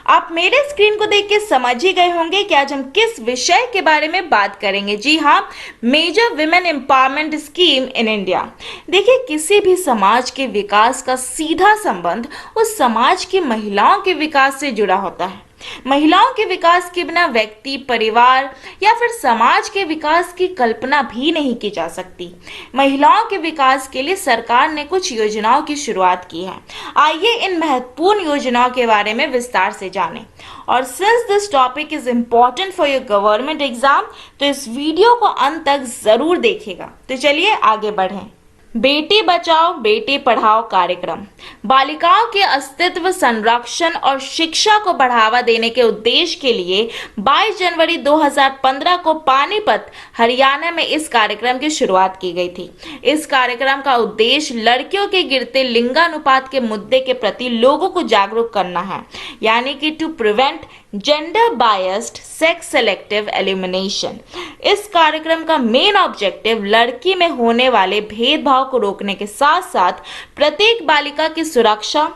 आप मेरे स्क्रीन को देख के समझ ही गए होंगे कि आज हम किस विषय के बारे में बात करेंगे। जी हाँ, major women empowerment scheme in India. देखिए, किसी भी समाज के विकास का सीधा संबंध उस समाज की महिलाओं के विकास से जुड़ा होता है। महिलाओं के विकास के बिना व्यक्ति, परिवार या फिर समाज के विकास की कल्पना भी नहीं की जा सकती। महिलाओं के विकास के लिए सरकार ने कुछ योजनाओं की शुरुआत की है। आइए इन महत्वपूर्ण योजनाओं के बारे में विस्तार से जानें। और since this topic is important for your government exam, तो इस वीडियो को अंत तक जरूर देखिएगा। तो चलिए आगे बढ़ें। बेटी बचाओ बेटी पढ़ाओ कार्यक्रम बालिकाओं के अस्तित्व, संरक्षण और शिक्षा को बढ़ावा देने के उद्देश्य के लिए 22 जनवरी 2015 को पानीपत, हरियाणा में इस कार्यक्रम की शुरुआत की गई थी। इस कार्यक्रम का उद्देश्य लड़कियों के गिरते लिंगानुपात के मुद्दे के प्रति लोगों को जागरूक करना है, यानी कि to prevent gender biased sex selective elimination. इस कार्यक्रम का मेन ऑब्जेक्टिव लड़की में होने वाले भेदभाव को रोकने के साथ साथ प्रत्येक बालिका की सुरक्षा,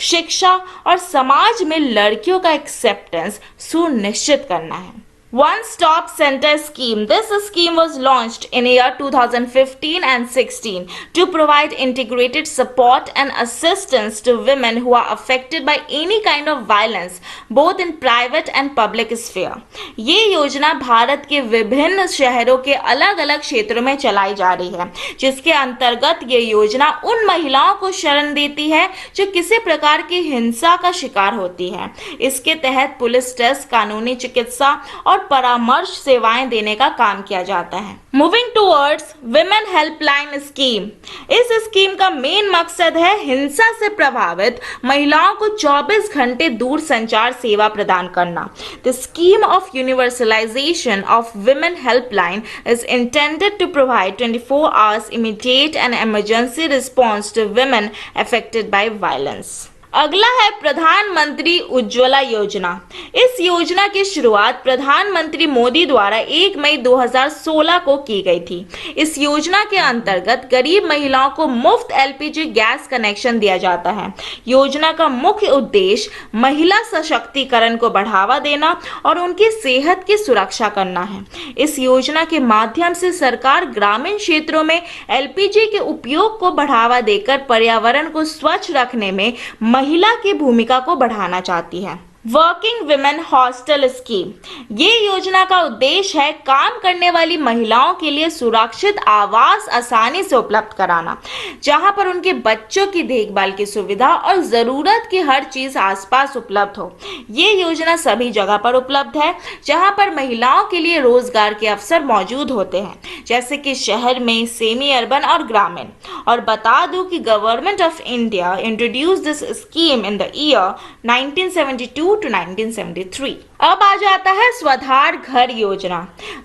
शिक्षा और समाज में लड़कियों का एक्सेप्टेंस सुनिश्चित करना है। One Stop Center Scheme. This scheme was launched in year 2015 and 16 to provide integrated support and assistance to women who are affected by any kind of violence, both in private and public sphere. ये योजना भारत के विभिन्न शहरों के अलग अलग क्षेत्रों में चलाई जा रही है, जिसके अंतर्गत ये योजना उन महिलाओं को शरण देती है जो किसी प्रकार की हिंसा का शिकार होती है। इसके तहत पुलिस टेस्ट, कानूनी चिकित्सा और परामर्श सेवाएं देने का काम किया जाता है। Moving towards women helpline scheme. इस स्कीम का मेन मकसद है हिंसा से प्रभावित महिलाओं को 24 घंटे दूर संचार सेवा प्रदान करना। The scheme of universalisation of women helpline is intended to provide 24 hours immediate and emergency response to women affected by violence. अगला है प्रधानमंत्री उज्ज्वला योजना। इस योजना की शुरुआत प्रधानमंत्री मोदी द्वारा 1 मई 2016 को की गई थी। इस योजना के अंतर्गत गरीब महिलाओं को मुफ्त एलपीजी गैस कनेक्शन दिया जाता है। योजना का मुख्य उद्देश्य महिला सशक्तिकरण को बढ़ावा देना और उनकी सेहत की सुरक्षा करना है। इस योजना के माध्यम से सरकार ग्रामीण क्षेत्रों में एलपीजी के उपयोग को बढ़ावा देकर पर्यावरण को स्वच्छ रखने में महिला की भूमिका को बढ़ाना चाहती है। Working women hostel scheme. ये योजना का उद्देश्य है काम करने वाली महिलाओं के लिए सुरक्षित आवास आसानी से उपलब्ध कराना, जहां पर उनके बच्चों की देखभाल की सुविधा और जरूरत की हर चीज आसपास उपलब्ध हो। ये योजना सभी जगह पर उपलब्ध है जहां पर महिलाओं के लिए रोजगार के अवसर मौजूद होते हैं, जैसे कि शहर में, सेमी अर्बन और ग्रामीण। और बता दूं कि government of India introduce this scheme in the year 1972 to 1973। अब आ जाता है स्वधार घर योजना।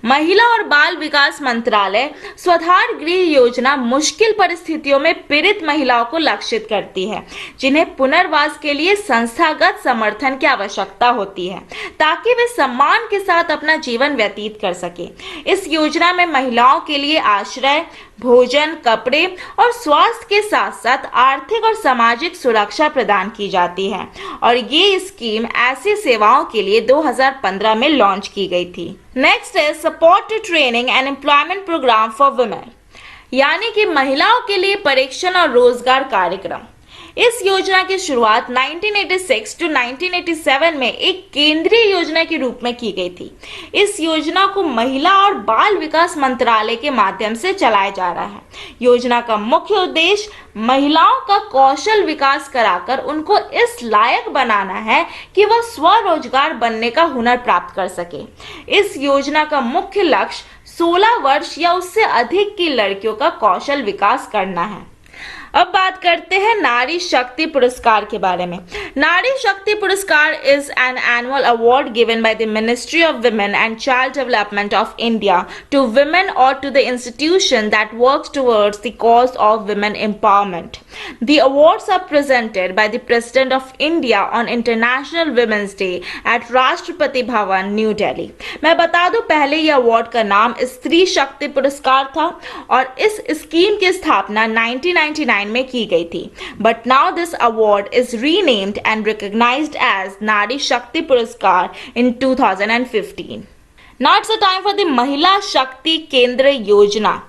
महिला और बाल विकास मंत्रालय स्वधार गृह योजना मुश्किल परिस्थितियों में पीड़ित महिलाओं को लक्षित करती है, जिन्हें पुनर्वास के लिए संस्थागत समर्थन की आवश्यकता होती है, ताकि वे सम्मान के साथ अपना जीवन व्यतीत कर सके। इस योजना में महिलाओं के लिए आश्रय, भोजन, कपड़े और स्वास्थ्य के साथ साथ आर्थिक और सामाजिक सुरक्षा प्रदान की जाती है। और ये स्कीम ऐसी सेवाओं के लिए 2015 में लॉन्च की गई थी। नेक्स्ट है support to training and employment programme for women, यानी कि महिलाओं के लिए परीक्षण और रोजगार कार्यक्रम। इस योजना की शुरुआत 1986 टू 1987 में एक केंद्रीय योजना के रूप में की गई थी। इस योजना को महिला और बाल विकास मंत्रालय के माध्यम से चलाया जा रहा है। योजना का मुख्य उद्देश्य महिलाओं का कौशल विकास कराकर उनको इस लायक बनाना है कि वह स्वरोजगार बनने का हुनर प्राप्त कर सके। इस योजना का मुख्य लक्ष्य 16 वर्ष या उससे अधिक की लड़कियों का कौशल विकास करना है। अब बात करते हैं नारी शक्ति पुरस्कार के बारे में। Nari Shakti Puraskar is an annual award given by the ministry of women and child development of India to women or to the institution that works towards the cause of women empowerment. The awards are presented by the president of India on international women's day at Rashtrapati Bhavan, new Delhi. मैं बता दूं, पहले यह award का नाम स्त्री शक्ति पुरस्कार था और इस स्कीम की स्थापना 1999 2009 में की गई थी, but now this award is renamed and recognised as Nari Shakti पुरस्कार इन 2015. Now it's the time for the महिला शक्ति केंद्र योजना.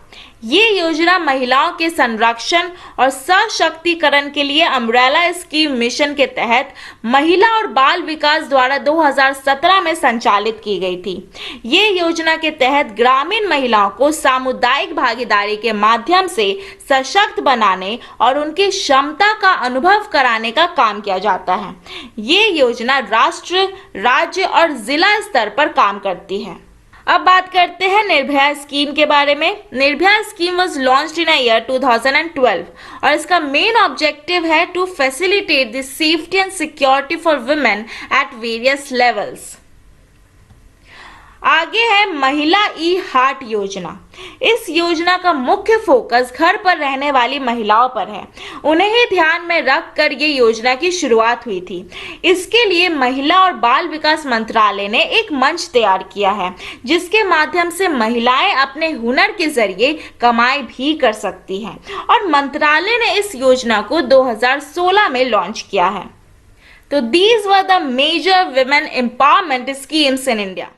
ये योजना महिलाओं के संरक्षण और सशक्तिकरण के लिए अम्ब्रेला स्कीम मिशन के तहत महिला और बाल विकास द्वारा 2017 में संचालित की गई थी. ये योजना के तहत ग्रामीण महिलाओं को सामुदायिक भागीदारी के माध्यम से सशक्त बनाने और उनकी क्षमता का अनुभव कराने का काम किया जाता है. ये योजना राष्ट्र, राज्य और जिला स्तर पर काम करती है. अब बात करते हैं निर्भया स्कीम के बारे में. Nirbhaya scheme was launched in year 2012 और इसका मेन ऑब्जेक्टिव है to facilitate the safety and security for women at various levels. आगे है महिला ई हार्ट योजना. इस योजना का मुख्य फोकस घर पर रहने वाली महिलाओं पर है. उन्हें ही ध्यान में रखकर ये योजना की शुरुआत हुई थी. इसके लिए महिला और बाल विकास मंत्रालय ने एक मंच तैयार किया है, जिसके माध्यम से महिलाएं अपने हुनर के जरिए कमाई भी कर सकती हैं, और मंत्रालय ने इस योजना को 2016 में लॉन्च किया है. तो these were the major women empowerment schemes in India.